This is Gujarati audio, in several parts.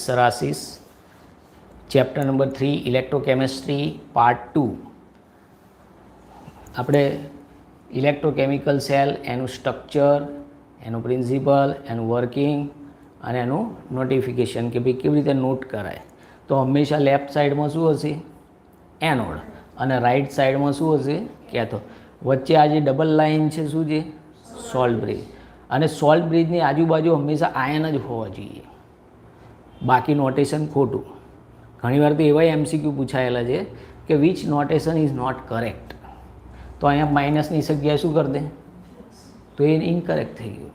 Sir Ashish. Chapter number 3 electrochemistry part 2. આપણે ઇલેક્ટ્રોકેમિકલ સેલ, એનું સ્ટ્રક્ચર, એનું પ્રિન્સિપલ, એનું વર્કિંગ અને એનું નોટિફિકેશન કે ભાઈ કેવી રીતે નોટ કરાય. તો હંમેશા લેફ્ટ સાઈડમાં શું હશે? એનોડ, અને રાઈટ સાઈડમાં શું હશે? કેથોડ. વચ્ચે આ જે ડબલ લાઇન છે શું છે? Salt bridge. અને સોલ્ટ બ્રિજની આજુબાજુ હંમેશા આયન જ હોવા જોઈએ, બાકી નોટેશન ખોટું. ઘણીવાર તો એવા એમસીક્યુ પૂછાયેલા છે કે which notation is not correct, તો અહીંયા માઇનસની જગ્યાએ શું કરી દે? તો એ ઇનકરેક્ટ થઈ ગયું.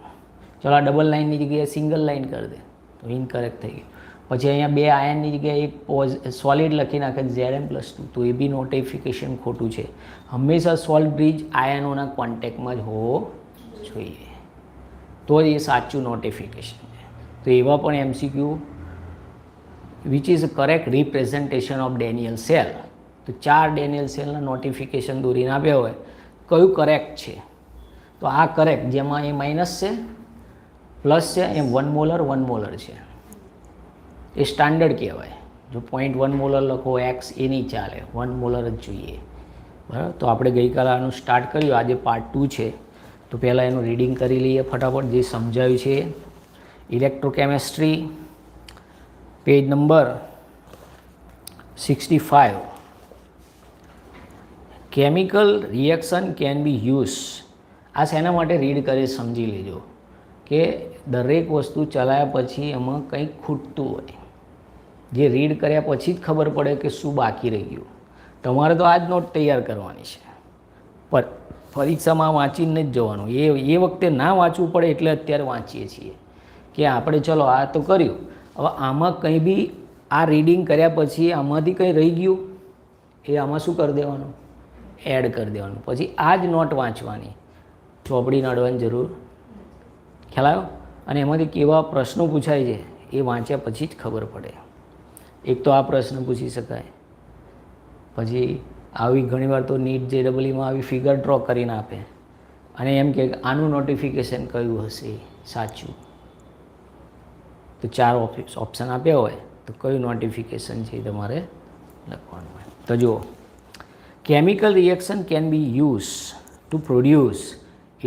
ચલો આ ડબલ લાઇનની જગ્યાએ સિંગલ લાઇન કરી દે તો ઇનકરેક્ટ થઈ ગયું. પછી અહીંયા બે આયનની જગ્યાએ એક સોલિડ લખી નાખે Zm+2, તો એ બી નોટિફિકેશન ખોટું છે. હંમેશા સોલ્ટ બ્રિજ આયનોના કોન્ટેક્ટમાં જ હોવો જોઈએ, તો જ એ સાચું નોટિફિકેશન છે. તો એવા પણ MCQ which is correct representation of Daniel cell. તો 4 ડેનિયલ સેલના નોટિફિકેશન દોરીને આપ્યા હોય, કયું કરેક્ટ છે? તો આ કરેક્ટ, જેમાં એ માઇનસ છે, પ્લસ છે, એમ 1 મોલર 1 મોલર છે, એ સ્ટાન્ડર્ડ કહેવાય. જો 0.1 મોલર લખો એક્સ એ નહીં ચાલે, 1 મોલર જ જોઈએ, બરાબર. તો આપણે ગઈકાલે આનું સ્ટાર્ટ કર્યું, આજે પાર્ટ 2 છે. તો પહેલાં એનું રીડિંગ કરી લઈએ ફટાફટ, જે સમજાવ્યું છે. Electrochemistry page number 65. Chemical reaction can be use. આ શેના માટે રીડ કરી સમજી લેજો કે દરેક વસ્તુ ચલાવ્યા પછી એમાં કંઈક ખૂટતું હોય, જે રીડ કર્યા પછી જ ખબર પડે કે શું બાકી રહી ગયું. તમારે તો આ જ નોટ તૈયાર કરવાની છે, પણ પરીક્ષામાં વાંચીને જ જવાનું. એ વખતે ના વાંચવું પડે એટલે અત્યારે વાંચીએ છીએ કે આપણે ચલો આ તો કર્યું, હવે આમાં કંઈ બી આ રીડિંગ કર્યા પછી આમાંથી કંઈ રહી ગયું એ આમાં શું કરી દેવાનું? એડ કરી દેવાનું. પછી આ જ નોટ વાંચવાની, ચોપડી નડવાની જરૂર. ખ્યાલ આવ્યો? અને એમાંથી કેવા પ્રશ્નો પૂછાય છે એ વાંચ્યા પછી જ ખબર પડે. એક તો આ પ્રશ્ન પૂછી શકાય, પછી આવી ઘણીવાર તો નીટ JEEમાં આવી ફિગર ડ્રો કરીને આપે અને એમ કે આનું નોટિફિકેશન કયું હશે સાચું. તો 4 ઓપ્શન આપ્યા હોય તો કયું નોટિફિકેશન છે એ તમારે લખવાનું હોય. તો જુઓ, chemical reaction can be use to produce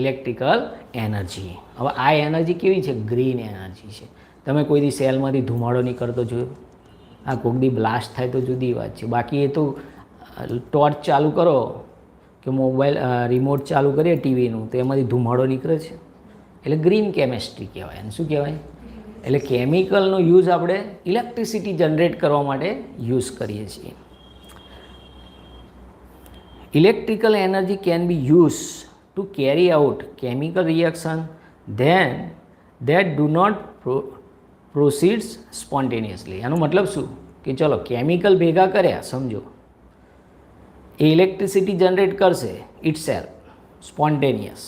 electrical energy. હવે આ એનર્જી કેવી છે? ગ્રીન એનર્જી છે. તમે કોઈ દી સેલમાંથી ધુમાડો નીકળતો જોયો? આ કોઈક દી બ્લાસ્ટ થાય તો જુદી વાત છે, બાકી એ તો ટોર્ચ ચાલુ કરો કે મોબાઈલ રિમોટ ચાલુ કરીએ ટીવીનું તો એમાંથી ધુમાડો નીકળે છે, એટલે ગ્રીન કેમિસ્ટ્રી કહેવાય. અને શું કહેવાય? એટલે કેમિકલનો યુઝ આપણે ઇલેક્ટ્રિસિટી જનરેટ કરવા માટે યુઝ કરીએ છીએ. Electrical energy can be use to carry out chemical reaction then that do not proceeds spontaneously. આનો મતલબ શું? કે ચલો કેમિકલ ભેગા કર્યા, સમજો એ ઇલેક્ટ્રિસિટી જનરેટ કરશે ઇટસેલ્ફ સ્પોન્ટેનિયસ,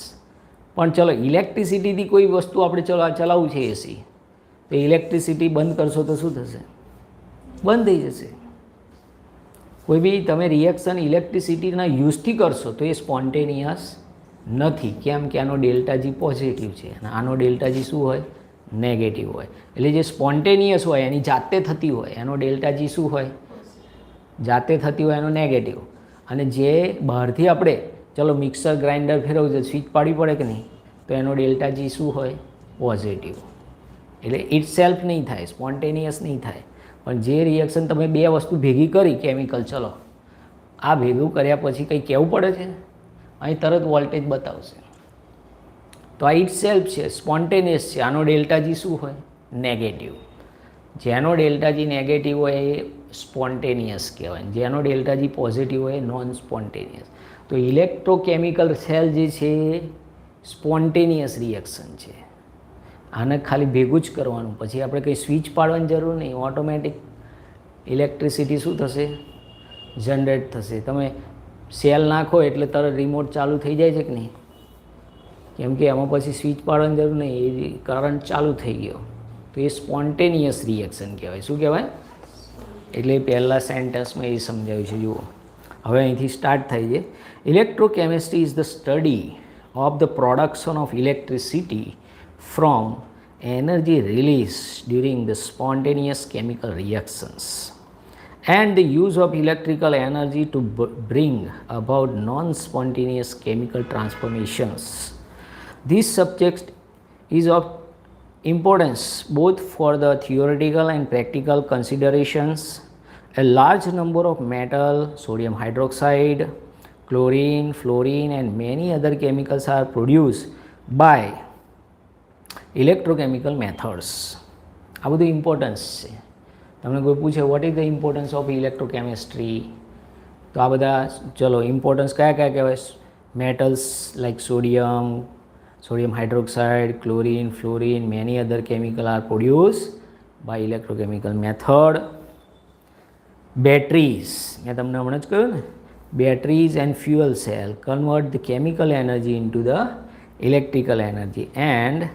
પણ ચલો ઇલેક્ટ્રિસિટીથી કોઈ વસ્તુ આપણે ચલાવવું છે એસી, તો ઇલેક્ટ્રિસિટી બંધ કરશો તો શું થશે? બંધ થઈ જશે. કોઈ બી તમે રિએક્શન ઇલેક્ટ્રિસિટીના યુઝથી કરશો તો એ સ્પોન્ટેનિયસ નથી. કેમ કે આનો ΔG પોઝિટિવ છે અને આનો ΔG શું હોય? નેગેટિવ હોય. એટલે જે સ્પોન્ટેનિયસ હોય એની જાતે થતી હોય એનો ΔG શું હોય? જાતે થતી હોય એનો નેગેટિવ. અને જે બહારથી આપણે ચલો મિક્સર ગ્રાઇન્ડર ફેરવવું છે, સ્વિચ પાડવી પડે કે નહીં, તો એનો ΔG શું હોય? પોઝિટિવ. એટલે ઇટ સેલ્ફ નહીં થાય, સ્પોન્ટેનિયસ નહીં થાય. પણ જે રિએક્શન તમે બે વસ્તુ ભેગી કરી કેમિકલ, ચલો આ ભેગું કર્યા પછી કંઈ કહેવું પડે છે, અહીં તરત વોલ્ટેજ બતાવશે, તો આ ઇટ સેલ્ફ છે, સ્પોન્ટેનિયસ છે. આનો ΔG શું હોય? નેગેટિવ. જેનો ΔG નેગેટિવ હોય એ સ્પોન્ટેનિયસ કહેવાય, જેનો ΔG પોઝિટિવ હોય એ નોન સ્પોન્ટેનિયસ. તો ઇલેક્ટ્રોકેમિકલ સેલ જે છે એ સ્પોન્ટેનિયસ રિએક્શન છે. આને ખાલી ભેગું જ કરવાનું, પછી આપણે કંઈ સ્વિચ પાડવાની જરૂર નહીં, ઓટોમેટિક ઇલેક્ટ્રિસિટી શું થશે? જનરેટ થશે. તમે સેલ નાખો એટલે તરત રિમોટ ચાલુ થઈ જાય છે કે નહીં? કેમ કે એમાં પછી સ્વિચ પાડવાની જરૂર નહીં, એ કરંટ ચાલુ થઈ ગયો. તો એ સ્પોન્ટેનિયસ રિએક્શન કહેવાય. શું કહેવાય? એટલે પહેલાં સેન્ટેન્સમાં એ સમજાવ્યું છે. જુઓ, હવે અહીંથી સ્ટાર્ટ થાય છે. Electrochemistry is the study of the production of electricity from energy released during the spontaneous chemical reactions and the use of electrical energy to bring about non-spontaneous chemical transformations. This subject is of importance both for the theoretical and practical considerations. A large number of metal, sodium hydroxide, chlorine, fluorine and many other chemicals are produced by electrochemical methods. આ બધું ઇમ્પોર્ટન્સ છે. તમને કોઈ પૂછે what is the importance of electrochemistry, તો આ બધા ચલો ઇમ્પોર્ટન્સ કયા કયા કહેવાય? Metals like sodium hydroxide, chlorine, fluorine, many other chemical are produced by electrochemical method. Batteries, મેં તમને હમણાં જ કહ્યું ને, batteries and fuel cell convert the chemical energy into the electrical energy and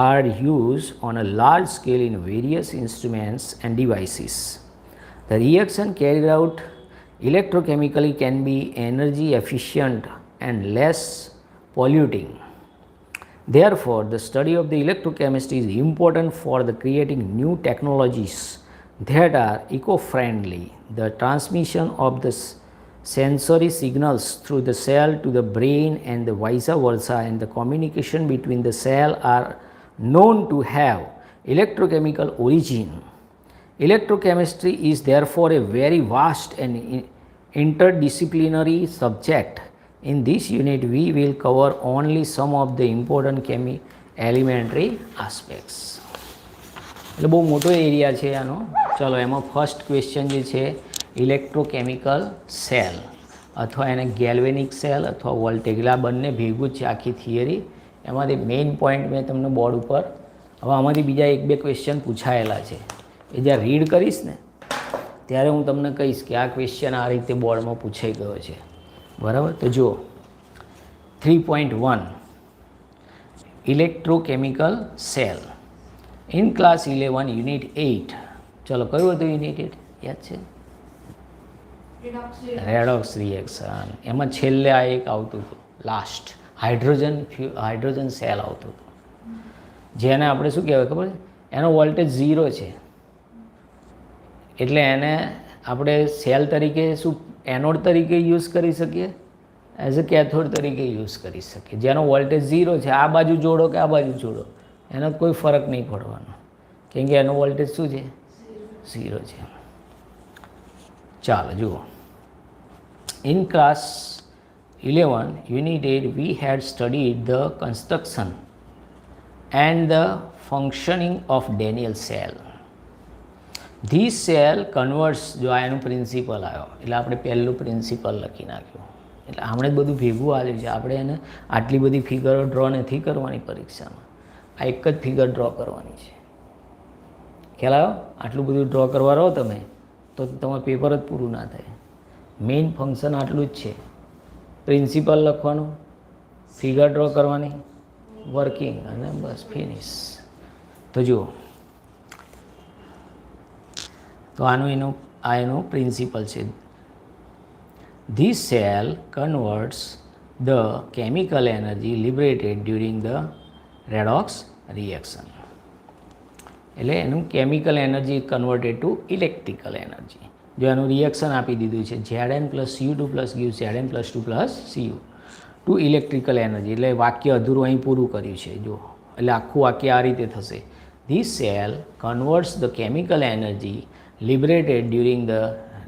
are used on a large scale in various instruments and devices. The reaction carried out electrochemically can be energy efficient and less polluting. Therefore, the study of the electrochemistry is important for the creating new technologies that are eco-friendly. The transmission of the sensory signals through the cell to the brain and the vice versa and the communication between the cell are known to have electrochemical origin. Electrochemistry is therefore a very vast and interdisciplinary subject. In this unit, we will cover only some of the important elementary aspects. એટલે બહુ મોટો એરિયા છે આનો. ચલો એમાં ફર્સ્ટ ક્વેશ્ચન જે છે ઇલેક્ટ્રોકેમિકલ સેલ અથવા એને ગેલ્વેનિક સેલ અથવા વોલ્ટેજ, આ બંને ભેગું જ છે આખી થિયરી. એમાંથી મેઇન પોઈન્ટ મેં તમને બોર્ડ ઉપર, હવે આમાંથી બીજા એક બે ક્વેશ્ચન પૂછાયેલા છે, એ જ્યારે રીડ કરીશ ને ત્યારે હું તમને કહીશ કે આ ક્વેશ્ચન આ રીતે બોર્ડમાં પૂછાઈ ગયો છે. બરાબર, તો જુઓ 3.1 electrochemical cell in class 11 unit 8. ચલો કયું હતું યુનિટ 8 યાદ છે? Redox reaction. એમાં છેલ્લે આ એક આવતું હતું લાસ્ટ, હાઇડ્રોજન સેલ આવતું હતું, જેને આપણે શું કહેવાય ખબર છે? એનો વોલ્ટેજ 0 છે, એટલે એને આપણે સેલ તરીકે શું એનોડ તરીકે યુઝ કરી શકીએ, એઝ અ કેથોડ તરીકે યુઝ કરી શકીએ. જેનો વોલ્ટેજ 0 છે, આ બાજુ જોડો કે આ બાજુ જોડો એનો કોઈ ફરક નહીં પડવાનો, કેમ કે એનો વોલ્ટેજ શું છે? 0 છે. ચાલો જુઓ, in class 11 unit 8 we had studied the construction and the functioning of Daniell cell. This cell converts, જો આ એનું પ્રિન્સિપલ આવ્યો એટલે આપણે પહેલું પ્રિન્સિપલ લખી નાખ્યું. એટલે આપણે જ બધું ભેગું આવ્યું છે. આપણે એને આટલી બધી ફિગરો ડ્રો નથી કરવાની પરીક્ષામાં, આ એક જ ફિગર ડ્રો કરવાની છે. ખ્યાલ આવ્યો? આટલું બધું ડ્રો કરવા રહો તમે તો તમારું પેપર જ પૂરું ના થાય. મેઇન ફંક્શન આટલું જ છે, પ્રિન્સિપલ લખવાનું, ફિગર ડ્રો કરવાની, વર્કિંગ અને બસ ફિનિશ. તો જુઓ, તો આનું એનું પ્રિન્સિપલ છે. This cell converts the chemical energy liberated during the redox reaction. એટલે એનું chemical energy converted to electrical energy. જો એનું રિએક્શન આપી દીધું છે Zn + Cu2 + gives Zn + 2 + Cu two electrical energy. એટલે વાક્ય અધૂરું અહીં પૂરું કર્યું છે. જો એટલે આખું વાક્ય આ રીતે થશે: this cell converts the chemical energy liberated during the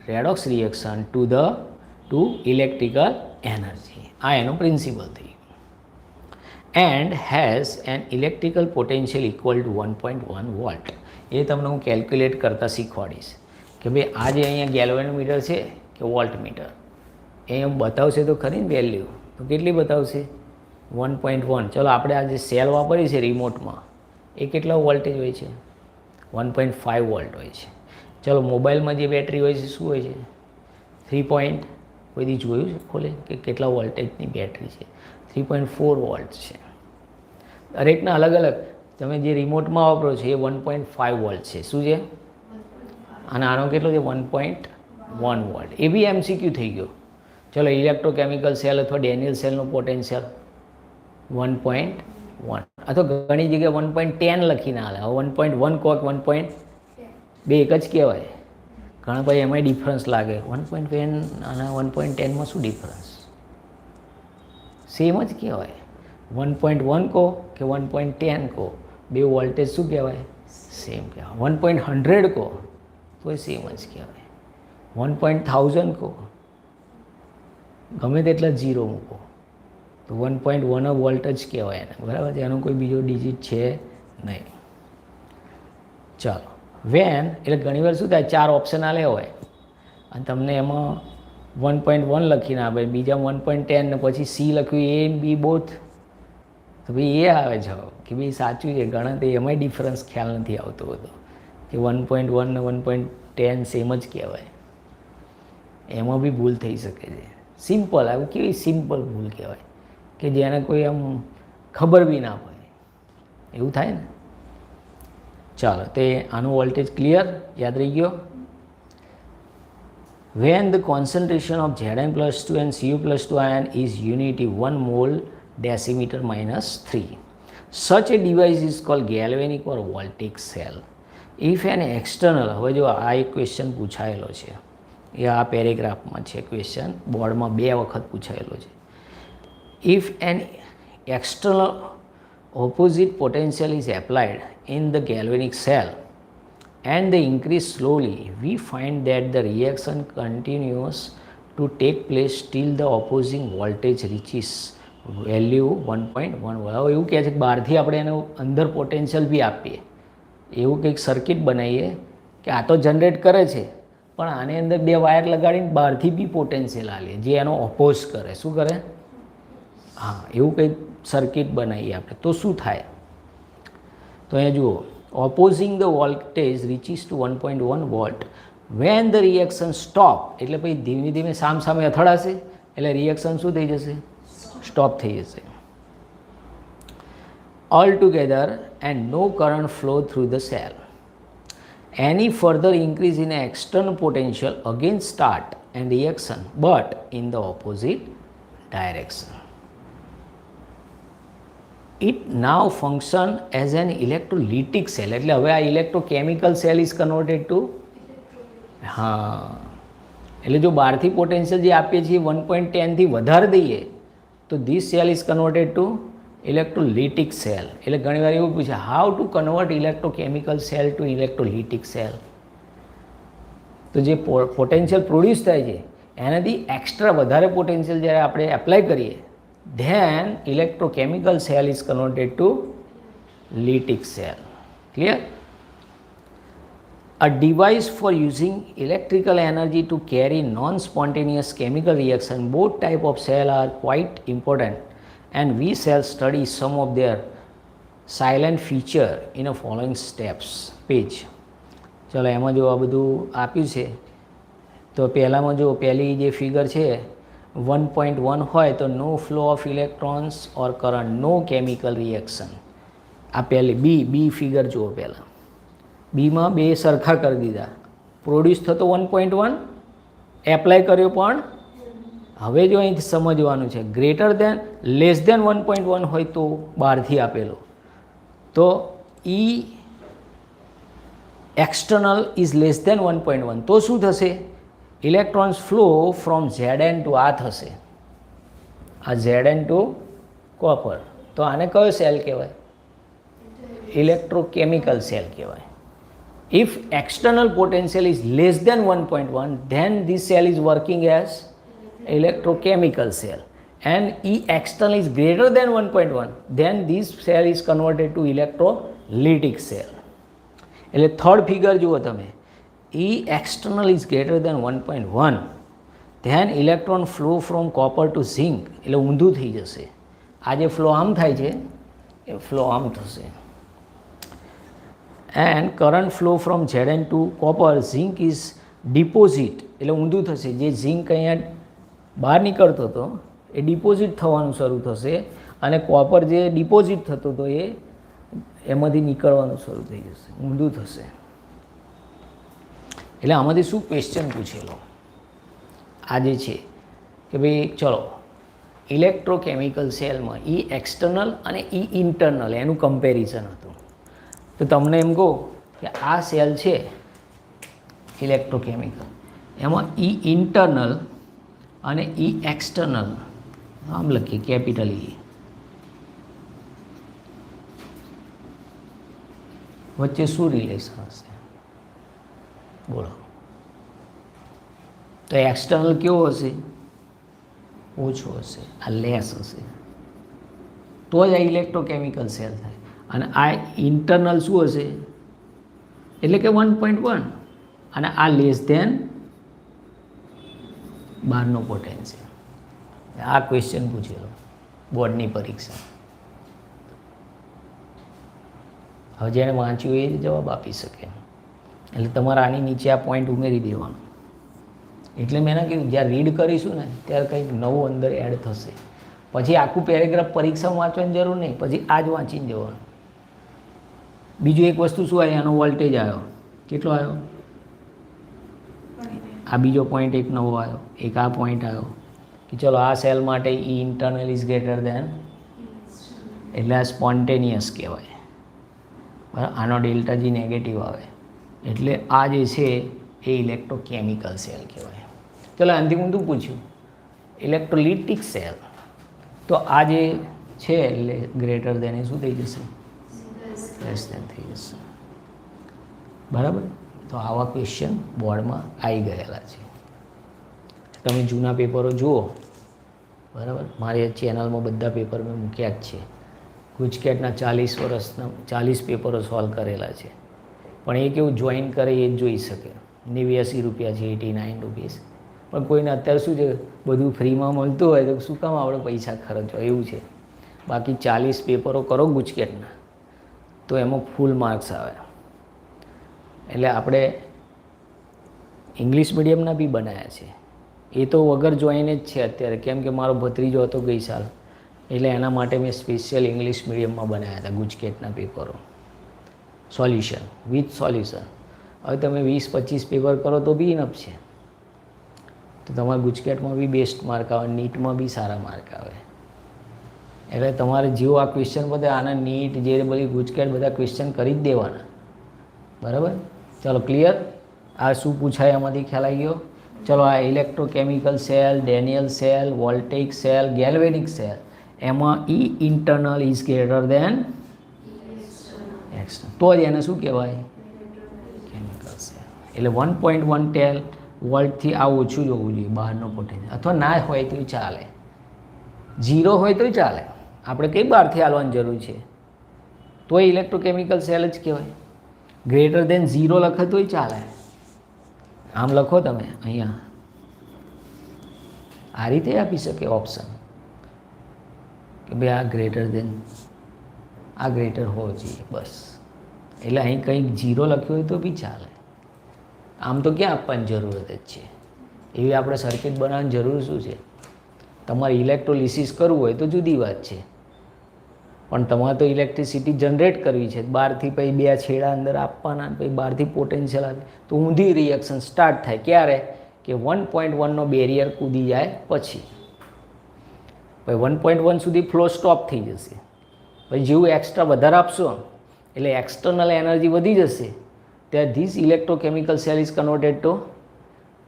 redox reaction to electrical energy. આ એનો પ્રિન્સિપલ થઈ. And has an electrical potential equal to 1.1 volt. એ તમને હું કેલ્ક્યુલેટ કરતાં શીખવાડીશ કે ભાઈ આ જે અહીંયા ગેલ્વેનોમીટર છે કે વોલ્ટ મીટર, એ બતાવશે તો ખરી ને વેલ્યુ, તો કેટલી બતાવશે? 1.1. ચલો આપણે આ જે સેલ વાપરી છે રિમોટમાં, એ કેટલા વોલ્ટેજ હોય છે? 1.5 વોલ્ટ હોય છે. ચલો મોબાઈલમાં જે બેટરી હોય છે શું હોય છે? 3. કોઈ દી જોયું છે ખોલે કે કેટલા વોલ્ટેજની બેટરી છે? 3.4 વોલ્ટ છે. દરેકના અલગ અલગ. તમે જે રિમોટમાં વાપરો છો એ 1.5 વોલ્ટ છે. શું છે? અને આનો કેટલો છે? 1.1 વોલ્ટ. એ બી MCQ થઈ ગયો. ચલો ઇલેક્ટ્રોકેમિકલ સેલ અથવા ડેનિયલ સેલનો પોટેન્શિયલ 1.1. આ તો ઘણી જગ્યાએ 1.10 લખીને હાલે. હવે 1.1 કહો કે 1.2 એક જ કહેવાય. ઘણા ભાઈ એમાંય ડિફરન્સ લાગે. 1.10 અને 1.10માં શું ડિફરન્સ? સેમ જ કહેવાય. 1.1 કહો કે 1.10 કહો, બે વોલ્ટેજ શું કહેવાય? સેમ કહેવાય. 1.100 કહો તો સેમ જ કહેવાય. 1.1000 કહો, ગમે તેટલા ઝીરો મૂકો તો 1.1 વોલ્ટ જ કહેવાય એને, બરાબર છે. એનો કોઈ બીજો ડિજિટ છે નહીં. ચાલો, વેન એટલે ઘણીવાર શું થાય, 4 ઓપ્શન આલે હોય અને તમને એમાં 1.1 લખીને આપે, બીજામાં 1.10 ને પછી સી લખ્યું, એ એન્ડ બી બોથ, તો ભાઈ એ આવે જવાબ કે ભાઈ સાચું છે. ઘણા તે એમાંય ડિફરન્સ ખ્યાલ નથી આવતો બધો કે 1.1 ને 1.10 સેમ જ કહેવાય. એમાં બી ભૂલ થઈ શકે છે. સિમ્પલ, આવું કેવી સિમ્પલ ભૂલ કહેવાય કે જેને કોઈ આમ ખબર બી ના પડે, એવું થાય ને. ચાલો, તે આનું વોલ્ટેજ ક્લિયર યાદ રહી ગયો. When the concentration of Zn+2 and Cu+2 ion is unity 1 mole decimeter minus 3, such a device is called galvanic or voltaic cell. If an external, હવે જો આ એક ક્વેશ્ચન પૂછાયેલો છે, એ આ પેરેગ્રાફમાં છે ક્વેશ્ચન, બોર્ડમાં 2 વખત પૂછાયેલો છે. If an external opposite potential is applied in the galvanic cell and they increase slowly, we find that the reaction continues to take place till the opposing voltage reaches value 1.1. હવે એવું કહે છે કે બહારથી આપણે એને અંદર પોટેન્શિયલ બી આપીએ, એવું કંઈક સર્કિટ બનાવીએ કે આ તો જનરેટ કરે છે પણ આની અંદર 2 વાયર લગાડીને બહારથી બી પોટેન્શિયલ આલીએ જે એનો ઓપોઝ કરે. શું કરે? હા, એવું કંઈક સર્કિટ બનાવીએ આપણે તો શું થાય? તો અહીંયા જુઓ, opposing the voltage reaches to 1.1 volt when the reaction stop, એટલે પછી ધીમે ધીમે સામે અથડાશે એટલે રિએક્શન શું થઈ જશે? સ્ટોપ થઈ જશે. Altogether and no current flow through the cell. Any further increase in external potential again start and reaction but in the opposite direction. It now function as an electrolytic cell. એટલે હવે આ electrochemical cell is converted to, હા, એટલે જો બહારથી પોટેન્શિયલ જે આપીએ છીએ 1.10 થી વધારે દઈએ તો this cell is converted to electrolytic cell. એટલે ઘણીવાર એવું પૂછે, how to convert electrochemical cell to electrolytic cell. તો જે પોટેન્શિયલ પ્રોડ્યુસ થાય છે એનાથી એક્સ્ટ્રા વધારે પોટેન્શિયલ જ્યારે આપણે એપ્લાય કરીએ, then electrochemical cell is converted to lytic cell. Clear? A device for using electrical energy to carry non-spontaneous chemical reaction. Both type of cell are quite important and we shall study some of their silent feature in the following steps. Page. ચલો, એમાં જો આ બધું આપ્યું છે તો પહેલામાં જો પહેલી જે ફિગર છે 1.1 હોય તો no flow of electrons or current, no chemical reaction. આ પહેલી બી ફિગર જુઓ. પહેલાં બીમાં 2 સરખા કરી દીધા, પ્રોડ્યુસ થતો 1.1 એપ્લાય કર્યો પણ હવે જો અહીંથી સમજવાનું છે ગ્રેટર દેન લેસ દેન 1.1 હોય તો બહારથી આપેલો તો E external is less than 1.1 તો શું થશે? Electrons flow from Zn to આ થશે, આ Zn ટુ કોપર. તો આને કયો સેલ કહેવાય? ઇલેક્ટ્રોકેમિકલ સેલ કહેવાય. If external potential is less than 1.1, then this cell is working as electrochemical cell. And E external is greater than 1.1, then this cell is converted to electrolytic cell. એટલે થર્ડ ફિગર જુઓ તમે, E external is greater than 1.1, then electron flow from copper to zinc. એટલે ઊંધું થઈ જશે. આ જે ફ્લો આમ થાય છે એ ફ્લો આમ થશે. And current flow from Zn to copper, zinc is deposit. એટલે ઊંધું થશે. જે ઝિંક અહીંયા બહાર નીકળતો હતો એ ડિપોઝિટ થવાનું શરૂ થશે અને કોપર જે ડિપોઝિટ થતો હતો એ એમાંથી નીકળવાનું શરૂ થઈ જશે, ઊંધું થશે. એટલે આમાંથી શું ક્વેશ્ચન પૂછેલો આ જે છે કે ભાઈ ચલો ઇલેક્ટ્રોકેમિકલ સેલમાં ઈ એક્સટર્નલ અને ઈ ઇન્ટરનલ એનું કમ્પેરિઝન હતું. તો તમને એમ કહું કે આ સેલ છે ઇલેક્ટ્રોકેમિકલ, એમાં ઈ ઇન્ટરનલ અને ઈ એક્સટર્નલ, આમ લખીએ કેપિટલ ઈ, વચ્ચે શું રિલેશન હશે બોલો? તો એક્સટર્નલ કેવો હશે? ઓછો હશે, આ લેસ હશે, તો જ આ ઇલેક્ટ્રોકેમિકલ સેલ થાય. અને આ ઇન્ટરનલ શું હશે? એટલે કે 1.1, અને આ લેસ ધેન બહારનો પોટેન્શિયલ. આ ક્વેશ્ચન પૂછેલો બોર્ડની પરીક્ષા. હવે જેણે વાંચ્યું એ જવાબ આપી શકે. એટલે તમારે આની નીચે આ પોઈન્ટ ઉમેરી દેવાનો. એટલે મેં ના કીધું જ્યારે રીડ કરીશું ને ત્યારે કંઈક નવું અંદર એડ થશે. પછી આખું પેરેગ્રાફ પરીક્ષામાં વાંચવાની જરૂર નહીં, પછી આ જ વાંચીને જવાનું. બીજું એક વસ્તુ શું આવી? આનો વોલ્ટેજ આવ્યો, કેટલો આવ્યો? આ બીજો પોઈન્ટ એક નવો આવ્યો, એક આ પોઈન્ટ આવ્યો કે ચલો આ સેલ માટે ઈ ઇન્ટરનલ ઇઝ ગ્રેટર દેન, એટલે આ સ્પોન્ટેનિયસ કહેવાય. બરાબર, આનો ડેલ્ટા જી નેગેટિવ આવે એટલે આ જે છે એ ઇલેક્ટ્રોકેમિકલ સેલ કહેવાય. ચલો આનાથી હું શું પૂછ્યું? ઇલેક્ટ્રોલિટિક સેલ. તો આ જે છે એટલે ગ્રેટર દેન એ શું થઈ જશે? લેસ દેન થઈ જશે. બરાબર. તો આવા ક્વેશ્ચન બોર્ડમાં આવી ગયેલા છે. તમે જૂના પેપરો જુઓ. બરાબર, મારી ચેનલમાં બધા પેપર મેં મૂક્યા જ છે. ગુજકેટના 40 વર્ષના 40 પેપરો સોલ્વ કરેલા છે. પણ એ કેવું જોઈન કરે એ જ જોઈ શકે. 89 રૂપિયા છે, 89 રૂપીસ. પણ કોઈને અત્યારે શું છે, બધું ફ્રીમાં મળતું હોય તો શું કામ આપણે પૈસા ખર્ચવા, એવું છે. બાકી 40 પેપરો કરો ગુજકેટના તો એમાં ફૂલ માર્ક્સ આવે. એટલે આપણે ઇંગ્લિશ મીડિયમના બી બનાવ્યા છે. એ તો વગર જોઈને જ છે અત્યારે, કેમ કે મારો ભત્રીજો હતો ગઈ સાલ, એટલે એના માટે મેં સ્પેશિયલ ઇંગ્લિશ મીડિયમમાં બનાવ્યા હતા ગુજકેટના પેપરો, સોલ્યુશન વિથ સોલ્યુશન. હવે તમે 20-25 પેપર કરો તો બી ઇનફ છે. તો તમારે ગુજકેટમાં બી બેસ્ટ માર્ક આવે, નીટમાં બી સારા માર્ક આવે. એટલે તમારે જેવું આ ક્વેશ્ચન બધા આના નીટ જે બધી ગુજકેટ બધા ક્વેશ્ચન કરી જ દેવાના. બરાબર, ચાલો ક્લિયર. આ શું પૂછાય એમાંથી ખ્યાલ આવી ગયો? ચલો આ electrochemical cell, Daniell cell, voltaic cell, galvanic cell, એમાં E internal is greater than external, તો જ એને શું કહેવાય? Chemical cell. એટલે 1.1 વોલ્ટથી આ ઓછું જ હોવું જોઈએ બહારનો પોટેન્શિયલ, અથવા ના હોય તોય ચાલે, 0 હોય તોય ચાલે. આપણે કઈ બહારથી હાલવાની જરૂર છે? તોય ઇલેક્ટ્રોકેમિકલ સેલ જ કહેવાય. ગ્રેટર દેન 0 લખે તોય ચાલે. આમ લખો તમે અહીંયા, આ રીતે આપી શકે ઓપ્શન કે ભાઈ આ ગ્રેટર દેન, આ ગ્રેટર હોવો જોઈએ બસ. એટલે અહીં કંઈક 0 લખ્યું હોય તો બી ચાલે. આમ તો ક્યાં આપવાની જરૂરત જ છે? એવી આપણે સર્કિટ બનાવવાની જરૂર શું છે? તમારે ઇલેક્ટ્રોલિસિસ કરવું હોય તો જુદી વાત છે, પણ તમારે તો ઇલેક્ટ્રિસિટી જનરેટ કરવી છે. બહારથી પછી 2 છેડા અંદર આપવાના, પછી બહારથી પોટેન્શિયલ આપે તો ઊંધી રિએક્શન સ્ટાર્ટ થાય. ક્યારે? કે 1.1નો બેરિયર કૂદી જાય પછી. 1.1 સુધી ફ્લો સ્ટોપ થઈ જશે. પછી જેવું એક્સ્ટ્રા વધારે આપશો એટલે એક્સટર્નલ એનર્જી વધી જશે. ત્યાં this electrochemical cell is converted to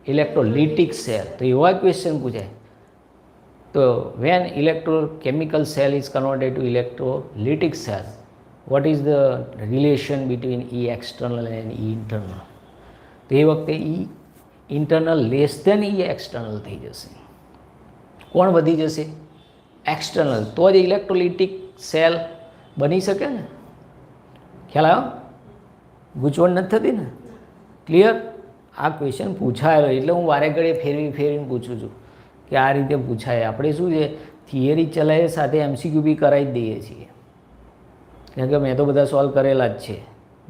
electrolytic cell. તો એવા ક્વેશ્ચન પૂછાય. તો when electrochemical cell is converted to electrolytic cell, what is the relation between E external and E internal? તો એ વખતે E internal less than E external થઈ જશે. કોણ વધી જશે? એક્સટર્નલ. તો જ ઇલેક્ટ્રોલિટિક સેલ બની શકે ને. ખ્યાલ આવ્યો? ગૂંચવણ નથી થતી ને? ક્લિયર? આ ક્વેશ્ચન પૂછાયેલો એટલે હું વારે ઘડીએ ફેરવીને પૂછું છું કે આ રીતે પૂછાય. આપણે શું છે, થિયરી ચલાવીએ સાથે MCQ બી કરાવી જ દઈએ છીએ, કેમ કે મેં તો બધા સોલ્વ કરેલા જ છે.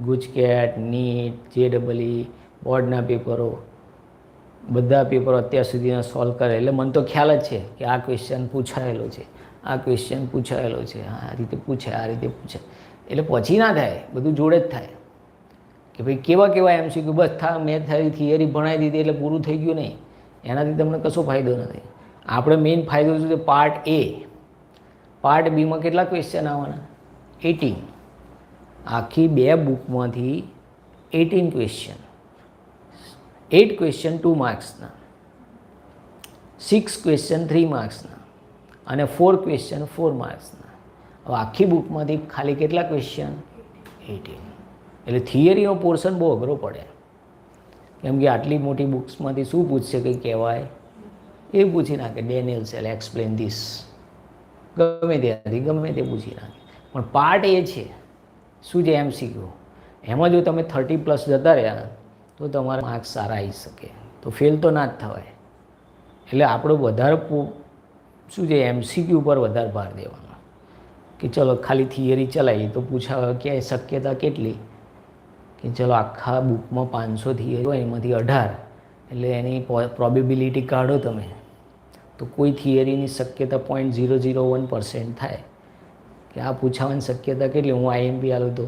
ગુજકેટ, નીટ, JEE, બોર્ડના પેપરો, બધા પેપરો અત્યાર સુધીના સોલ્વ કરે. એટલે મને તો ખ્યાલ જ છે કે આ ક્વેશ્ચન પૂછાયેલો છે, આ ક્વેશ્ચન પૂછાયેલો છે, આ રીતે પૂછાય, આ રીતે પૂછાય. એટલે પછી ના થાય, બધું જોડે જ થાય કે ભાઈ કેવા MCQ બસ મેં થિયરી ભણાવી દીધી એટલે પૂરું થઈ ગયું નહીં. એનાથી તમને કશો ફાયદો નથી. આપણે મેઇન ફાયદો શું છે? પાર્ટ એ. પાર્ટ બીમાં કેટલા ક્વેશ્ચન આવવાના? 18. આખી 2 બુકમાંથી 18 ક્વેશ્ચન. 8 ક્વેશ્ચન 2 માર્ક્સના, 6 ક્વેશ્ચન 3 માર્ક્સના અને 4 ક્વેશ્ચન 4 માર્ક્સના. હવે આખી બુકમાંથી ખાલી કેટલા ક્વેશ્ચન? 18. એટલે થિયરીનો પોર્શન બહુ અઘરો પડે, કેમ કે આટલી મોટી બુક્સમાંથી શું પૂછશે? કંઈ કહેવાય એ પૂછી નાખે, ડેનિયલ સેલ એક્સપ્લેન ધીસ, ગમે ત્યાંથી ગમે તે પૂછી નાખે. પણ પાર્ટ એ છે શું છે? MCQ. એમાં જો તમે 30+ જતા રહ્યા તો તમારા માર્ક્સ સારા આવી શકે, તો ફેલ તો ના જ થવાય. એટલે આપણે વધારે શું છે? MCQ પર વધારે ભાર દેવાનો, કે ચલો ખાલી થિયરી ચલાવી તો પૂછાવે કે શક્યતા કેટલી, કે ચલો આખા બુકમાં 500 થિયરી હોય એમાંથી 18, એટલે એની પ્રોબેબિલિટી કાઢો તમે, તો કોઈ થિયરીની શક્યતા 0.001% થાય કે આ પૂછાવાની શક્યતા કેટલી? હું IMP આલું તો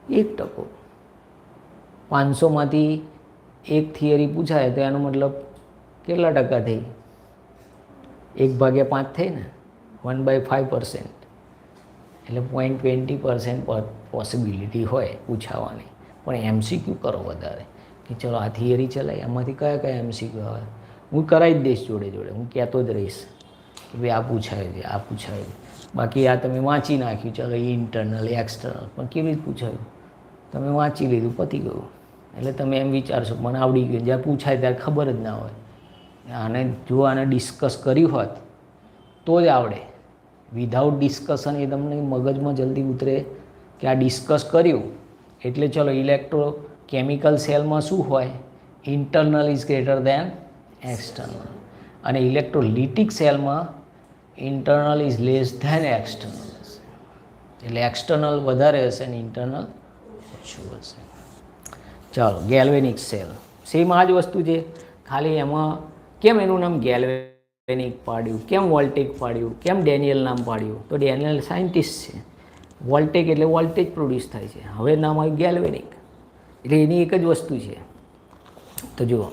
1%. 500માંથી 1 થિયરી પૂછાય તો એનો મતલબ કેટલા ટકા થઈ? 1/5 થઈ ને, 1/5%. એટલે 0.20% પોસિબિલિટી હોય પૂછાવાની. પણ MCQ કરો વધારે, કે ચલો આ થિયરી ચલાવી, એમાંથી કયા કયા MCQ આવે હું કરાવી જ દઈશ જોડે જોડે, હું કહેતો જ રહીશ કે ભાઈ આ પૂછાયું છે, આ પૂછાયું. બાકી આ તમે વાંચી નાખ્યું, ચલો ઇન્ટરનલ એક્સટર્નલ, પણ કેવી રીતે પૂછાયું? તમે વાંચી લીધું, પતી ગયું. એટલે તમે એમ વિચારશો મને આવડી ગયું, જ્યારે પૂછાય ત્યારે ખબર જ ના હોય. આને જો આને ડિસ્કસ કર્યું હોત તો જ આવડે. વિધાઉટ ડિસ્કશન એ તમને મગજમાં જલ્દી ઉતરે કે આ ડિસ્કસ કર્યું એટલે ચલો ઇલેક્ટ્રોકેમિકલ સેલમાં શું હોય? Internal is greater than external, અને ઇલેક્ટ્રોલિટિક સેલમાં internal is less than external હશે. એટલે એક્સટર્નલ વધારે હશે અને ઇન્ટરનલ ઓછું હશે. ચાલો, ગેલ્વેનિક સેલ સેમ આ જ વસ્તુ છે, ખાલી એમાં કેમ એનું નામ ગેલ્વેનિક પાડ્યું, કેમ વોલ્ટેક પાડ્યું, કેમ ડેનિયલ નામ પાડ્યું? તો ડેનિયલ સાયન્ટિસ્ટ છે, વોલ્ટેક એટલે વોલ્ટેજ પ્રોડ્યુસ થાય છે, હવે નામ આવ્યું ગેલ્વેનિક. એટલે એની એક જ વસ્તુ છે. તો જુઓ,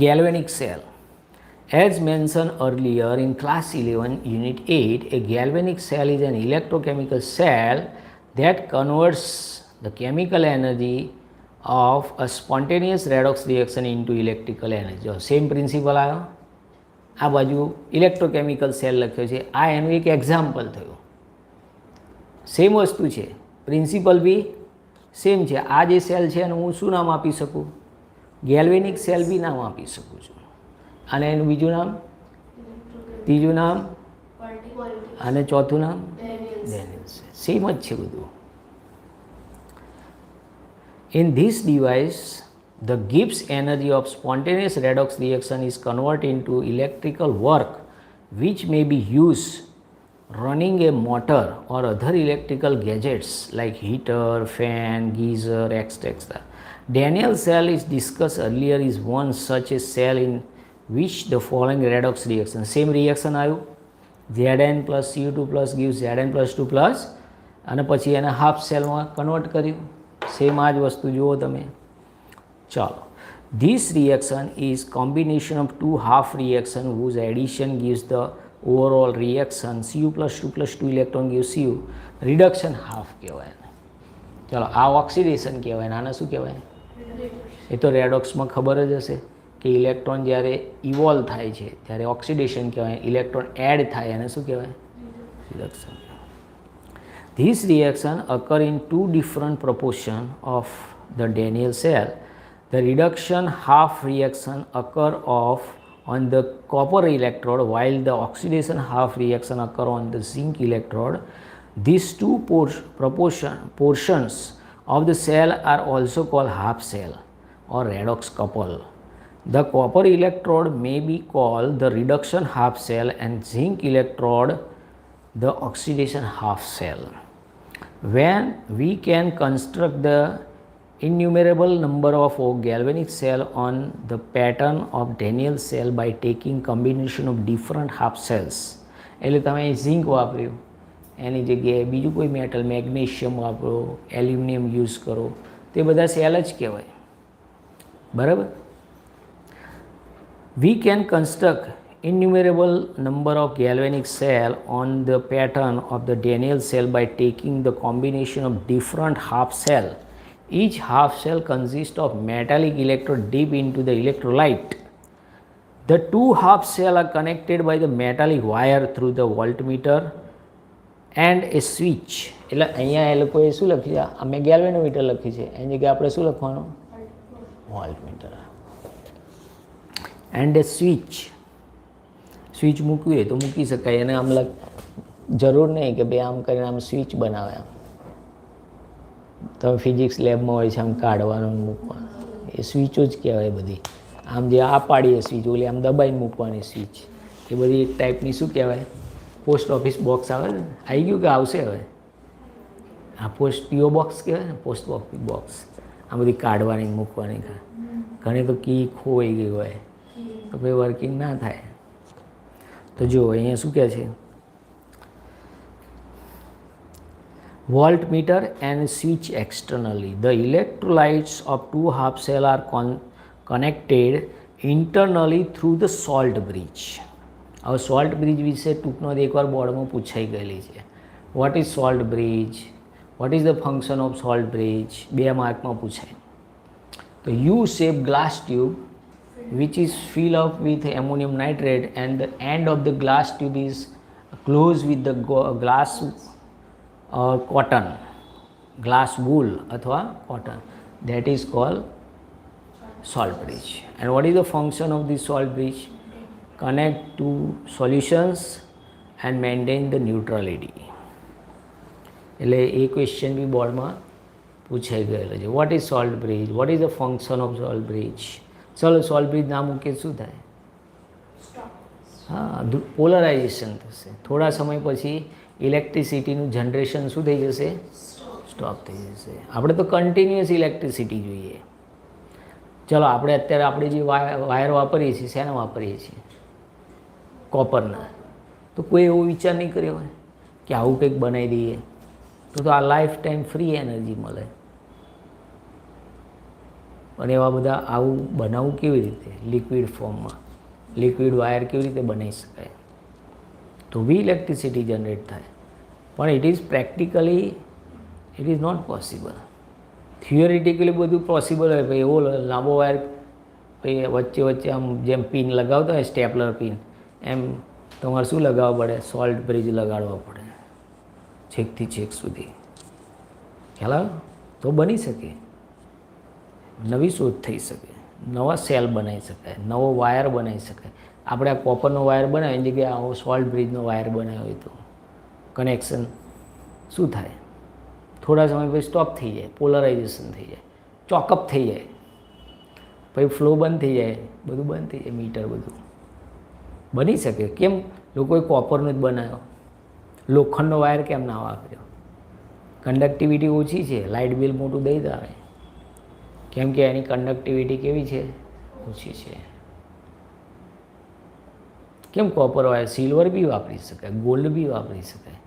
galvanic cell. As mentioned earlier in class 11, unit 8, a galvanic cell is an electrochemical cell that converts the chemical energy of a spontaneous redox reaction into electrical energy. Same principle આવ્યો. આ બાજુ ઇલેક્ટ્રોકેમિકલ સેલ લખ્યો છે, આ એનું એક એક્ઝામ્પલ થયું. સેમ વસ્તુ છે, પ્રિન્સિપલ બી સેમ છે. આ જે સેલ છે એનું હું શું નામ આપી શકું? ગેલ્વેનિક સેલ બી નામ આપી શકું છું. અને એનું બીજું નામ, ત્રીજું નામ અને ચોથું નામ ડેનિયલ સેલ. સેમ જ છે બધું. In this device, the Gibbs energy of spontaneous redox reaction is converted into electrical work which may be used running a motor or other electrical gadgets like heater, fan, geyser, etc. Daniel cell is discussed earlier is one such a cell in which the following redox reaction, same reaction આવ્યું, Zn plus Cu2 plus gives Zn plus 2 plus, અને પછી એને હાફ સેલમાં કન્વર્ટ કર્યું. સેમ આ જ વસ્તુ જુઓ તમે. ચાલો, this reaction is combination of two half reaction whose addition gives the overall reaction. Cu plus 2 plus 2 electron gives Cu. Reduction half કહેવાય. ચાલો, આ ઓક્સિડેશન કહેવાય, આને શું કહેવાય? એ તો રેડોક્સમાં ખબર જ હશે કે ઇલેક્ટ્રોન જ્યારે ઇવોલ્વ થાય છે ત્યારે ઓક્સિડેશન કહેવાય, ઇલેક્ટ્રોન એડ થાય એને શું કહેવાય? Reduction. This reaction occur in two different proportions of the Daniel cell. The reduction half reaction occur on the copper electrode while the oxidation half reaction occur on the zinc electrode. These two portions of the cell are also called half cell or redox couple. The copper electrode may be called the reduction half cell and zinc electrode the oxidation half cell. When we can construct the innumerable number of galvanic cell on the pattern of Daniel cell by taking combination of different half cells. એટલે તમે ઝિંક વાપર્યું, એની જગ્યાએ બીજું કોઈ મેટલ, મેગ્નેશિયમ વાપરો, એલ્યુમિનિયમ યુઝ કરો, તે બધા સેલ જ કહેવાય. બરાબર? We can construct innumerable number of galvanic cell on the pattern of the Daniell cell by taking the combination of different half cell. Each half cell consists of metallic electrode deep into the electrolyte. The two half cells are connected by the metallic wire through the voltmeter and a switch. એટલે અહીંયા એ લોકોએ શું લખ્યું છે? અમે ગેલ્વેનોમીટર લખ્યું છે, એની જગ્યાએ આપણે શું લખવાનું? વોલ્ટમીટર. એન્ડ એ સ્વિચ મૂકવી હોય તો મૂકી શકાય, એને આમ જરૂર નહીં કે ભાઈ આમ કરીને આમ સ્વિચ બનાવે. આમ તમે ફિઝિક્સ લેબમાં હોય છે આમ કાઢવાનું મૂકવાનું, એ સ્વિચો જ કહેવાય બધી. આમ જે આ પાડીએ સ્વિચ, ઓલી આમ દબાઈને મૂકવાની સ્વિચ, એ બધી એક ટાઈપની શું કહેવાય? પોસ્ટ ઓફિસ બોક્સ આવે ને, આવી ગયું કે આવશે હવે? આ પીઓ બોક્સ કહેવાય ને, પોસ્ટ ઓફિસ બોક્સ. આ બધી કાઢવાની મૂકવાની. ઘણી તો કી ખોવાઈ ગઈ હોય તો ભાઈ વર્કિંગ ના થાય. તો જો અહીંયા શું કહે છે? Voltmeter and switch externally. The electrolytes of two half cell are connected internally through the salt bridge. હવે સોલ્ટ બ્રિજ વિશે ટૂંકમાં એકવાર બોર્ડમાં પૂછાઈ ગયેલી છે. What is salt bridge? What is the function of salt bridge? 2 માર્કમાં પૂછાય. તો you shape glass tube which is filled up with ammonium nitrate and the end of the glass tube is closed with the glass cotton, glass wool athwa cotton. That is called salt bridge. And what is the function of this salt bridge? Connect two solutions and maintain the neutrality. એટલે એ ક્વેશ્ચન બી બોર્ડમાં પૂછાઈ ગયેલો છે. What is salt bridge? What is the function of salt bridge? ચલો સોલ્ટ બ્રિજ ના મૂકે શું થાય? હા, પોલરાઇઝેશન થશે. થોડા સમય પછી ઇલેક્ટ્રિસિટીનું જનરેશન શું થઈ જશે? સ્ટોપ થઈ જશે. આપણે તો કન્ટિન્યુઅસ ઇલેક્ટ્રિસિટી જોઈએ. ચલો આપણે અત્યારે આપણે જે વાયર વાપરીએ છીએ, શેના વાપરીએ છીએ? કોપરના. તો કોઈ એવો વિચાર નહીં કર્યો હોય કે આવું કંઈક બનાવી દઈએ તો આ લાઈફ ટાઈમ ફ્રી એનર્જી મળે. અને એવા બધા આવું બનાવવું કેવી રીતે? લિક્વિડ ફોર્મમાં. લિક્વિડ વાયર કેવી રીતે બનાવી શકાય? તો બી ઇલેક્ટ્રિસિટી જનરેટ થાય. પણ it is practically it is not possible. Theoretically બધું પોસિબલ હોય, ભાઈ એવો લાંબો વાયર ભાઈ વચ્ચે વચ્ચે આમ જેમ પિન લગાવતા હોય સ્ટેપલર પિન, એમ તમારે શું લગાવવા પડે? સોલ્ટ બ્રિજ લગાડવા પડે છેકથી છેક સુધી. ખ્યાલ આવે? તો બની શકે, નવી શોધ થઈ શકે, નવા સેલ બનાવી શકાય, નવો વાયર બનાવી શકાય. આપણે આ કોપરનો વાયર બનાવ્યો એની જગ્યાએ આવો સોલ્ટ બ્રિજનો વાયર બનાવ્યો હોય તો કનેક્શન શું થાય? થોડા સમય પછી સ્ટોપ થઈ જાય, પોલરાઇઝેશન થઈ જાય, ચોકઅપ થઈ જાય, પછી ફ્લો બંધ થઈ જાય, બધું બંધ થઈ જાય, મીટર બધું બની શકે. કેમ લોકોએ કોપરનો જ બનાવ્યો? લોખંડનો વાયર કેમ ના વાપર્યો? કન્ડક્ટિવિટી ઓછી છે, લાઇટ બિલ મોટું દઈ દે. કેમ કે એની કન્ડક્ટિવિટી કેવી છે? ઓછી છે. કેમ કોપર વાયર? સિલ્વર બી વાપરી શકાય, ગોલ્ડ બી વાપરી શકાય.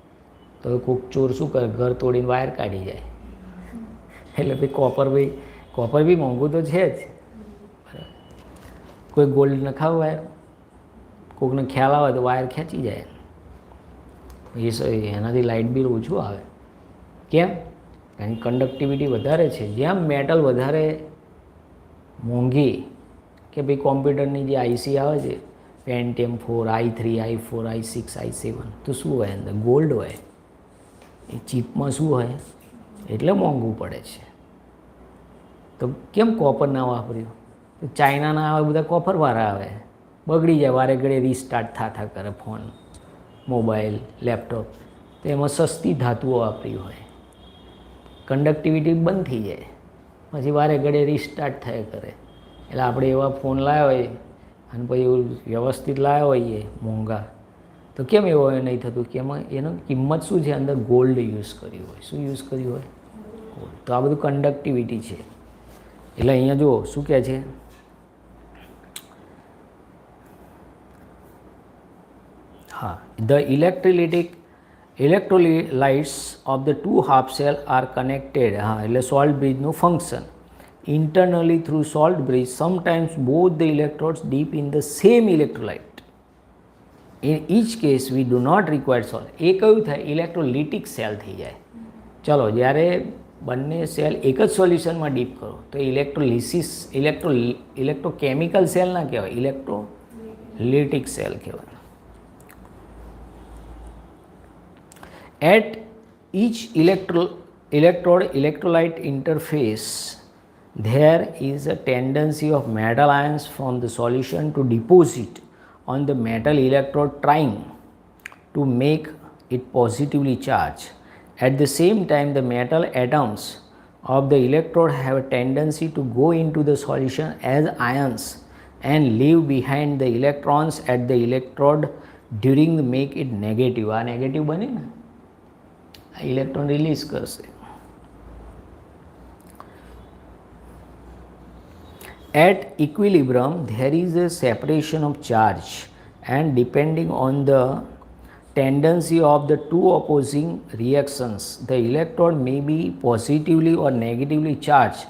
તો કોઈક ચોર શું કરે? ઘર તોડીને વાયર કાઢી જાય. એટલે ભાઈ કોપર બી મોંઘું તો છે જ. કોઈ ગોલ્ડ નખાવ વાયર, કોઈકને ખ્યાલ આવે તો વાયર ખેંચી જાય. એનાથી લાઇટ બિલ ઓછું આવે. કેમ? એની કન્ડક્ટિવિટી વધારે છે. જેમ મેટલ વધારે મોંઘી, કે ભાઈ કોમ્પ્યુટરની જે આઈસી આવે છે Pentium 4, i3, i4, i6, i7, તો શું હોય અંદર? ગોલ્ડ હોય. એ ચીપમાં શું હોય? એટલે મોંઘું પડે છે. તો કેમ કોપર ના વાપર્યું? તો ચાઇનાના આવા બધા કોપરવાળા આવે, બગડી જાય, વારે ઘડે રીસ્ટાર્ટ થતા કરે ફોન, મોબાઈલ, લેપટોપ. તો એમાં સસ્તી ધાતુઓ વાપરી હોય, કન્ડક્ટિવિટી બંધ થઈ જાય, પછી વારે ઘડે રીસ્ટાર્ટ થયા કરે. એટલે આપણે એવા ફોન લાવ્યા હોય અને પછી એવું વ્યવસ્થિત લાવ્યા હોઈએ મોંઘા, તો કેમ એવો નહીં થતું? કે એમાં એનો કિંમત શું છે? અંદર ગોલ્ડ યુઝ કર્યું હોય. શું યુઝ કર્યું હોય? ગોલ્ડ. તો આ બધું કન્ડક્ટિવિટી છે. એટલે અહીંયા જુઓ શું કહે છે? હા, the electrolytes of the two half cell are connected. હા, એટલે સોલ્ટ બ્રિજનું function. internally through salt bridge. Sometimes both the electrodes dip in the same electrolyte. In each case we do not require salt. એ કયું થાય? ઇલેક્ટ્રોલિટિક સેલ થઈ જાય. ચલો, જ્યારે બંને સેલ એક જ સોલ્યુશનમાં ડીપ કરો તો ઇલેક્ટ્રોલિસિસ ઇલેક્ટ્રોકેમિકલ સેલ ના કહેવાય, ઇલેક્ટ્રોલિટિક સેલ કહેવાય. At each electrolyte interface, there is a tendency of metal ions from the solution to deposit on the metal electrode, trying to make it positively charged. At the same time, the metal atoms of the electrode have a tendency to go into the solution as ions and leave behind the electrons at the electrode during the make it negative. આ નેગેટિવ બને ને, ઇલેક્ટ્રોન રિલીઝ કરશે. At equilibrium, there is a separation of charge, and depending on the tendency of the two opposing reactions, the electrode may be positively or negatively charged.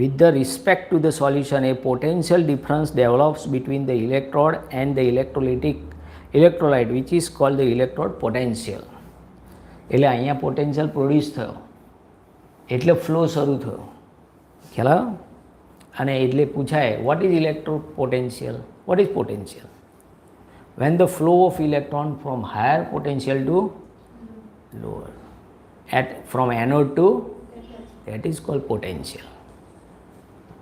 With the respect to the solution, a potential difference develops between the electrode and the electrolyte, which is called the electrode potential. એટલે અહીંયા પોટેન્શિયલ પ્રોડ્યુસ થયો એટલે ફ્લો શરૂ થયો, ખ્યાલ આવ્યો? અને એટલે પૂછાય what is electro potential? What is potential? when the flow of electron from higher potential to lower, from anode to, that is called potential.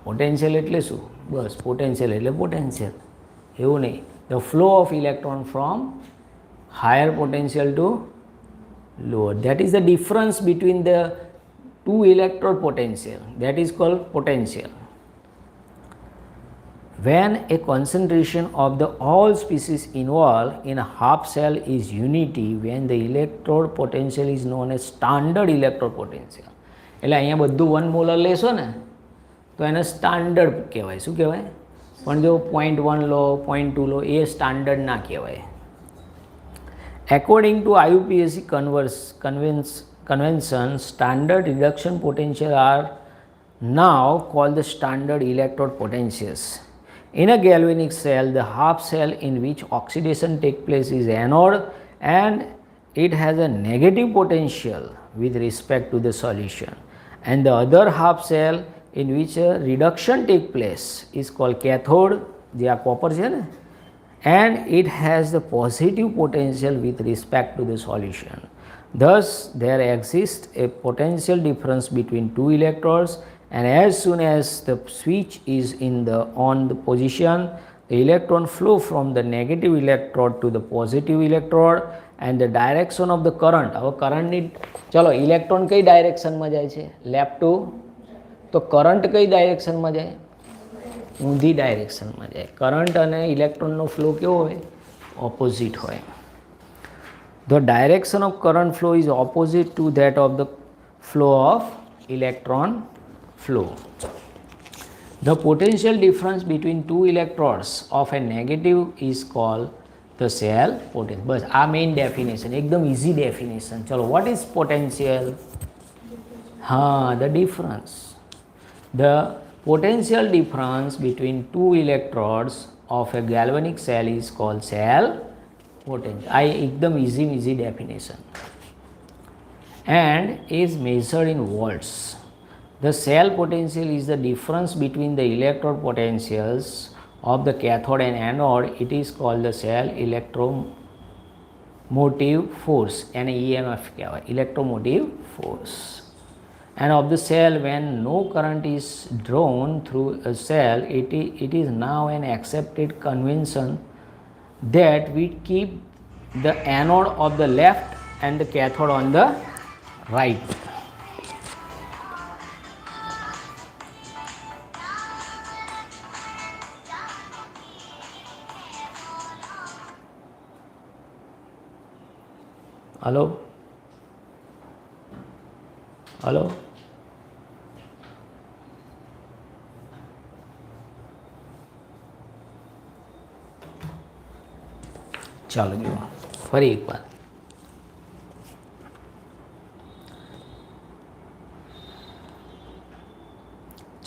Potential એટલે શું? બસ પોટેન્શિયલ એટલે પોટેન્શિયલ, એવું નહીં. the flow of electron from higher potential to lower, that is the difference between the two electrode potential, that is called potential. When a concentration of the all species involved in a half cell is unity, when the electrode potential is known as standard electrode potential. એટલે અહીંયા બધું 1 મોલર લેશો ને તો એને સ્ટાન્ડર્ડ કહેવાય. શું કહેવાય? પણ જો 0.1 લો, 0.2 લો, એ સ્ટાન્ડર્ડ ના કહેવાય. According to IUPAC convention, standard reduction potential are now called the standard electrode potentials. In a galvanic cell, the half cell in which oxidation takes place is anode, and it has a negative potential with respect to the solution, and the other half cell in which a reduction takes place is called cathode, જે આ કોપર છે ને, and it has the positive potential with respect to the solution. Thus, there exists a potential difference between two electrodes, and as soon as the switch is on the position, the electron flow from the negative electrode to the positive electrode, and the direction of the current. હવે કરંટની, ચલો ઇલેક્ટ્રોન કઈ ડાયરેક્શનમાં જાય છે? Left to. તો કરંટ કઈ ડાયરેક્શનમાં જાય? ઊંધી ડાયરેક્શનમાં જાય. કરંટ અને ઇલેક્ટ્રોનનો ફ્લો કેવો હોય? ઓપોઝિટ હોય. The direction of current flow is opposite to that of the flow of electron flow. The potential difference between two electrodes of a negative is called the cell potential. બસ આ મેઇન ડેફિનેશન, એકદમ ઇઝી ડેફિનેશન. ચલો, what is potential? The difference. The potential difference between two electrodes of a galvanic cell is called cell potential. આ એકદમ easy definition, and is measured in volts. The cell potential is the difference between the electrode potentials of the cathode and anode. It is called the cell electromotive force, and EMF કહેવાય, electromotive force. And of the cell, when no current is drawn through a cell, it is now an accepted convention that we keep the anode of the left and the cathode on the right. Hello? Hello? ચાલો જુઓ ફરી એકવાર.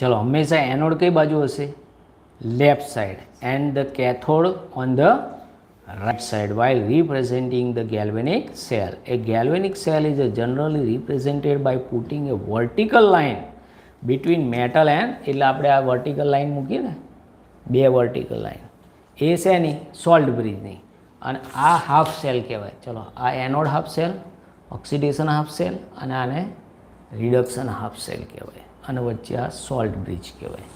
ચલો હંમેશા એનોડ કઈ બાજુ હશે? Left side, and the cathode on the right side while representing the galvanic cell. A galvanic cell is generally represented by putting a vertical line between metal and, એટલે આપણે આ વર્ટિકલ લાઇન મૂકીએ ને, બે વર્ટિકલ લાઇન, એ છે ની સોલ્ટ બ્રિજની, અને આ હાફ સેલ કહેવાય. ચલો આ anode half cell, oxidation half cell, અને આને રિડક્શન હાફ સેલ કહેવાય, અને વચ્ચે આ સોલ્ટ બ્રિજ કહેવાય.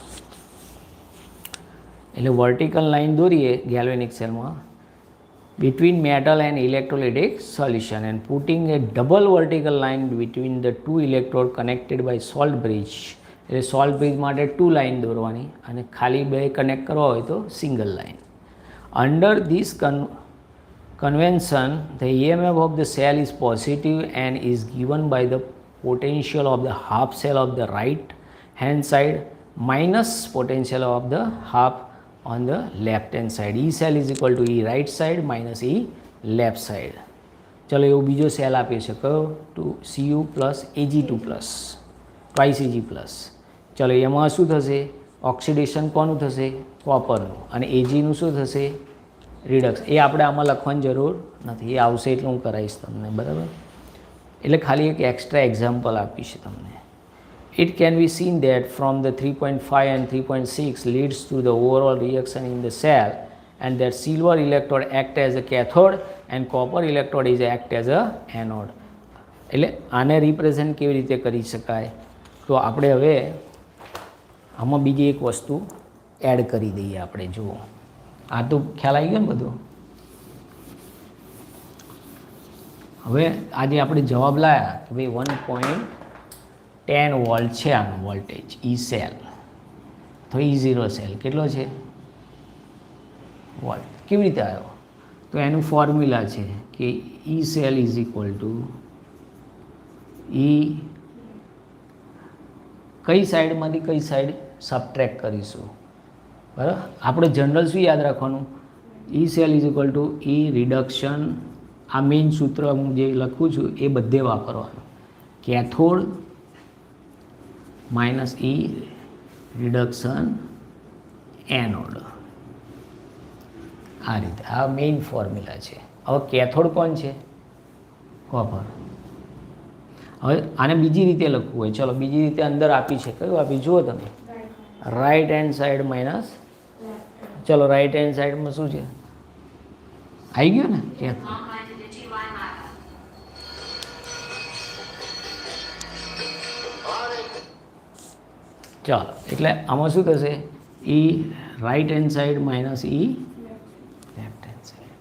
એટલે વર્ટિકલ લાઇન દોરીએ ગેલ્વેનિક સેલમાં between metal and electrolytic solution and putting a double vertical line between the two electrode connected by salt bridge. એટલે સોલ્ટ બ્રિજ માટે 2 લાઇન દોરવાની, અને ખાલી બે કનેક્ટ કરવા હોય તો single line. Under this convention the EMF of the cell is positive and is given by the potential of the half cell of the right hand side minus potential of the half on the left hand side. E cell is equal to E right side minus E left side. ચલો એવો બીજો સેલ આપ્યો છે કયો? Two Cu plus Ag2 plus twice Ag plus. ચલો એમાં શું થશે? ઓક્સિડેશન કોનું થશે? કોપરનું. અને એજીનું શું થશે? રિડક્સ. એ આપણે આમાં લખવાની જરૂર નથી, એ આવશે એટલે હું કરાવીશ તમને, બરાબર? એટલે ખાલી એક એક્સ્ટ્રા એક્ઝામ્પલ આપીશ તમને. It can be seen that from the 3.5 and 3.6 leads to the overall reaction in the cell, and that silver electrode act as a cathode and copper electrode is act as a anode. એટલે આને રિપ્રેઝેન્ટ કેવી રીતે કરી શકાય? તો આપણે હવે આમાં બીજી એક વસ્તુ એડ કરી દઈએ આપણે. જુઓ, આ તો ખ્યાલ આવી ગયો ને બધો. હવે આજે આપણે જવાબ લાયા કે ભાઈ 1.10 વોલ્ટ છે આનો વોલ્ટેજ ઈ સેલ, તો E0 સેલ કેટલો છે? વોલ્ટ. કેવી રીતે આવ્યો? તો એનું ફોર્મ્યુલા છે કે ઈ સેલ ઇઝ ઇક્વલ ટુ ઈ, કઈ સાઈડમાંથી કઈ સાઈડ સબટ્રેક્ટ કરીશું, બરાબર? આપણે જનરલ શું યાદ રાખવાનું? E cell is equal to E reduction. આ મેઇન સૂત્ર હું જે લખું છું એ બધે વાપરવાનું. Cathode minus E reduction anode. આ રીતે આ મેઇન ફોર્મ્યુલા છે. હવે કેથોડ કોણ છે? કોપર. હવે આને બીજી રીતે લખવું હોય, ચલો બીજી રીતે અંદર આપી છે. કયું આપી જુઓ તમે? રાઈટ હેન્ડ સાઈડ માઇનસ, ચલો રાઈટ હેન્ડ સાઈડમાં શું છે? આવી ગયું ને? કેથોડ. ચાલો, એટલે આમાં શું થશે? ઈ રાઈટ હેન્ડ સાઈડ માઇનસ ઈ લેફ્ટ હેન્ડ સાઈડ.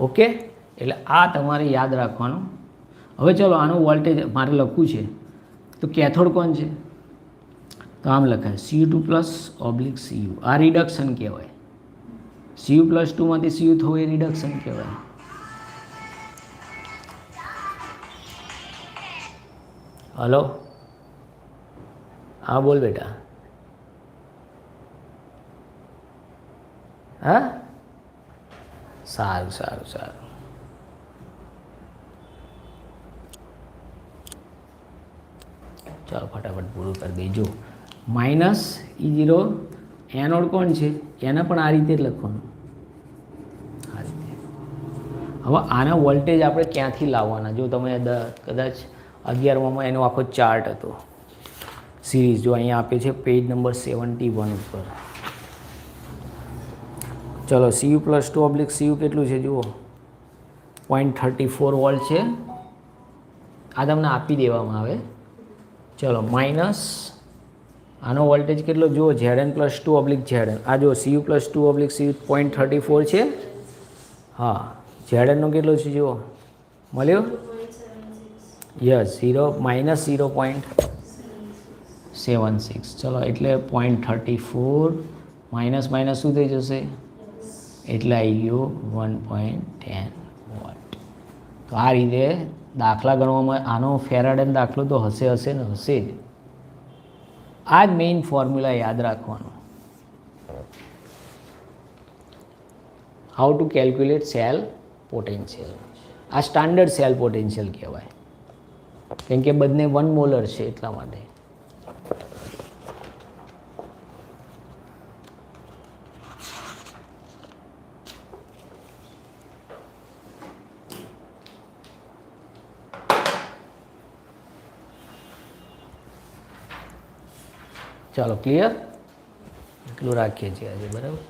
ઓકે, એટલે આ તમારે યાદ રાખવાનું. હવે ચલો આનું વોલ્ટેજ મારે લખવું છે, તો કેથોડ કોણ છે? તો આમ લખાય Cu2 પ્લસ ઓબ્લિક Cu. આ રિડક્શન કહેવાય. Cu પ્લસ 2માંથી Cu થવું એ રિડક્શન કહેવાય. હલો, હા બોલ બેટા. હા, સારું સારું સારું. ચાલો ફટાફટ પૂરું કરી દેજો. માઇનસ E0 એનોડ કોણ છે? એને પણ આ રીતે જ લખવાનું, આ રીતે. હવે આના વોલ્ટેજ આપણે ક્યાંથી લાવવાના? જો તમે કદાચ 11માં એનો આખો ચાર્ટ હતો સિરીઝ, જો અહીંયા આપે છે પેજ નંબર 71 ઉપર. ચલો Cu પ્લસ 2 ઓબ્લિક Cu કેટલું છે જુઓ? 0.34 વોલ્ટ છે. આ તમને આપી દેવામાં આવે. ચલો માઇનસ આનો વોલ્ટેજ કેટલો જુઓ? Zn plus 2 oblique Zn. આ જો Cu પ્લસ 2 ઓબ્લિક Cu 0.34 છે. હા, Znનો કેટલો છે જુઓ? મળ્યો? Yes, 0 minus 0.76. ચલો એટલે 0.34 માઇનસ માઇનસ શું થઈ જશે? એટલે આવી ગયો 1.10 વોલ્ટ. તો આ રીતે દાખલા ગણવામાં આનો ફેરાડેનો દાખલો તો હશે ને હશે જ. આ જ મેઇન ફોર્મ્યુલા યાદ રાખવાનો. How to calculate cell potential. આ સ્ટાન્ડર્ડ સેલ પોટેન્શિયલ કહેવાય, કેમ કે બંને 1 મોલર છે એટલા માટે. ચાલો ક્લિયર, એટલું રાખીએ છીએ આજે, બરાબર.